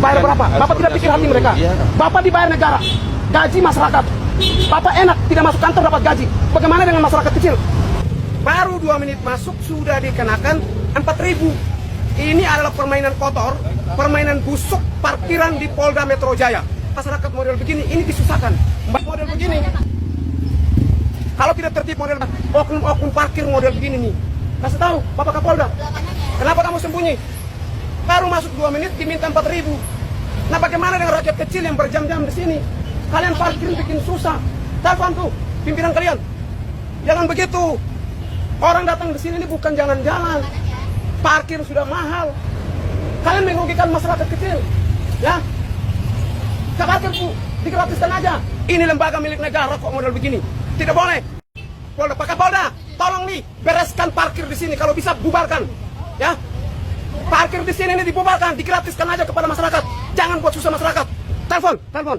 bayar berapa? Bapak tidak pikir hati mereka. Bapak dibayar negara, gaji masyarakat. Bapak enak tidak masuk kantor dapat gaji. Bagaimana dengan masyarakat kecil? Baru 2 menit masuk sudah dikenakan 4.000. Ini adalah permainan kotor, permainan busuk parkiran di Polda Metro Jaya. Masyarakat model begini, ini disusahkan. Model begini, kalau tidak tertib model oknum parkir model begini nih, kasih tahu Bapak Kapolda, kenapa kamu sembunyi? Baru masuk 2 menit diminta 4.000. Nah bagaimana dengan rakyat kecil yang berjam-jam di sini? Kalian parkir bikin susah. Telepon tuh pimpinan kalian, jangan begitu. Orang datang di sini ini bukan jalan-jalan. Parkir sudah mahal. Kalian merugikan masyarakat kecil, ya? Parkir bu, digratiskan aja. Ini lembaga milik negara kok model begini. Tidak boleh. Polda, Pak Kapolda, tolong nih bereskan parkir di sini. Kalau bisa bubarkan, ya. Parkir di sini ini dibubarkan, digratiskan aja kepada masyarakat. Jangan buat susah masyarakat. Telepon.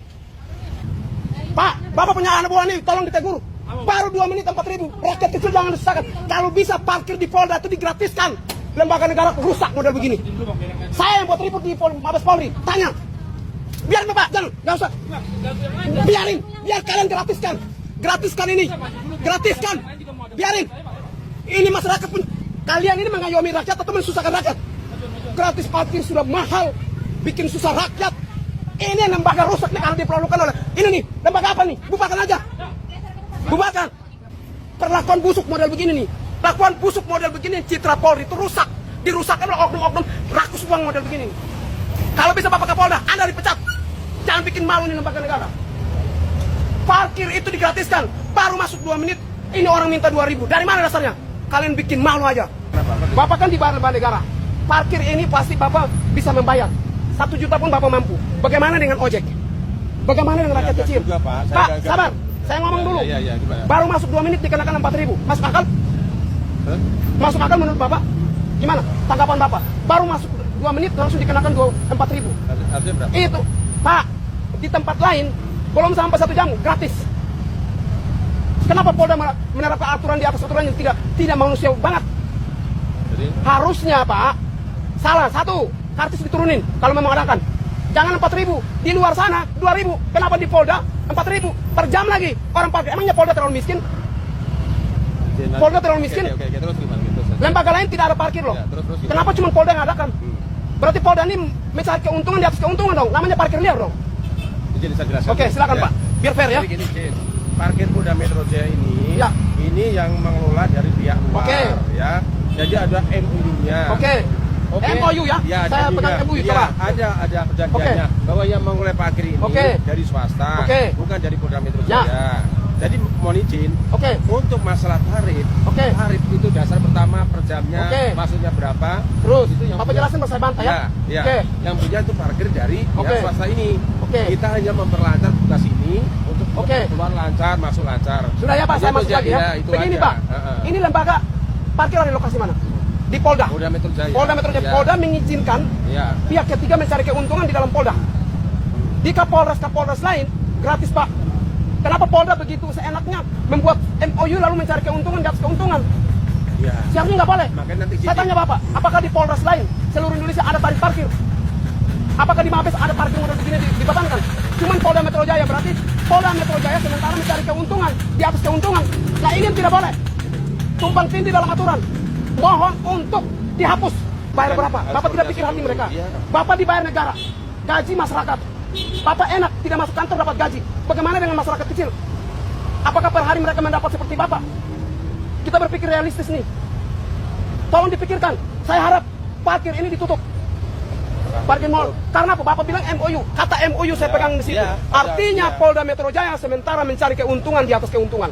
Pak, Bapak punya anak buah nih, tolong ditegur. Baru 2 menit 4.000. Rakyat kecil jangan disesatkan. Kalau bisa parkir di Polda itu digratiskan. Lembaga negara rusak model begini. Saya yang buat ribut di Mabes Polri. Tanya. Biar Bapak, jangan, nggak usah. Biar kalian gratiskan. Gratiskan ini. Gratiskan. Biarin. Ini masyarakat pun. Kalian ini mengayomi rakyat atau mensusahkan rakyat? Gratis parkir sudah mahal. Bikin susah rakyat. Ini lembaga rusak nih, karena diperlukan oleh. Ini nih, lembaga apa nih? Bubarkan aja. Bubarkan. Perlakuan busuk model begini nih. Lakuan busuk model begini, citra Polri itu rusak. Dirusakkan oleh oknum-oknum rakus uang model begini. Kalau bisa Bapak Kapolda, Anda dipecat. Jangan bikin malu nih lembaga negara. Parkir itu digratiskan. Baru masuk 2 menit, ini orang minta 2.000. Dari mana dasarnya? Kalian bikin malu aja. Bapak kan dibayar lembaga negara. Parkir ini pasti Bapak bisa membayar. 1 juta pun Bapak mampu. Bagaimana dengan ojek? Bagaimana dengan rakyat kecil? Pak, sabar. Saya ngomong dulu. Baru masuk 2 menit dikenakan 4.000. Masuk akal? Masuk akal menurut Bapak? Gimana tanggapan Bapak? Baru masuk 2 menit langsung dikenakan 4.000. Itu, Pak, di tempat lain belum sampai 1 jam gratis. Kenapa Polda menerapkan aturan di atas aturan yang tidak manusiawi banget? Harusnya Pak, salah satu, kartis diturunin kalau memang ada kan. Jangan 4.000, di luar sana 2.000. Kenapa di Polda 4.000 per jam lagi? Orang parkir, emangnya Polda terlalu miskin? Polda terlalu miskin? Terus gimana? Lembaga lain tidak ada parkir loh. Terus kenapa cuma Polda yang adakan? Berarti Polda ini mencari keuntungan di atas keuntungan dong. Namanya parkir liar dong. Jadi saya jelaskan. Oke, silakan Pak. Biar fair ya. Gini, parkir Polda Metro Jaya ini, ini yang mengelola dari pihak luar, ya. Jadi ada MOU-nya. MOU ya? Saya pegang MOU coba. Ada perjanjiannya bahwa yang mengelola parkir ini dari swasta, bukan dari Polda Metro Jaya. Jadi mohon izin, untuk masalah tarif, tarif itu dasar pertama per jamnya, maksudnya berapa? Terus itu yang Bapak jelasin saya bantah ya. Yang punya itu parkir dari pihak swasta ini. Kita hanya memperlancar tugas ini untuk keluar lancar, masuk lancar. Sudah ya Pak, saya masuk lagi ya. Begini Pak, ini lembaga parkir di lokasi mana? Di Polda. Polda Metro Jaya. Polda mengizinkan pihak ketiga mencari keuntungan di dalam Polda. Di Kapolres lain gratis Pak. Kenapa Polda begitu seenaknya membuat MOU lalu mencari keuntungan di atas keuntungan? Siarnya nggak boleh. Saya tanya Bapak, apakah di Polres lain seluruh Indonesia ada tarif parkir? Apakah di Mabes ada parkir model begini dibebankan? Cuman Polda Metro Jaya, berarti Polda Metro Jaya sementara mencari keuntungan di atas keuntungan. Nah ini yang tidak boleh. Tumpang tindih dalam aturan. Mohon untuk dihapus. Bayar berapa? Bapak tidak pikir hati mereka. Bapak dibayar negara, gaji masyarakat. Bapak enak tidak masuk kantor dapat gaji. Bagaimana dengan masyarakat kecil? Apakah per hari mereka mendapat seperti Bapak? Kita berpikir realistis nih. Tolong dipikirkan. Saya harap parkir ini ditutup. Parkir mall. Karena apa? Bapak bilang MOU. Kata MOU saya pegang di situ. Artinya Polda Metro Jaya sementara mencari keuntungan di atas keuntungan.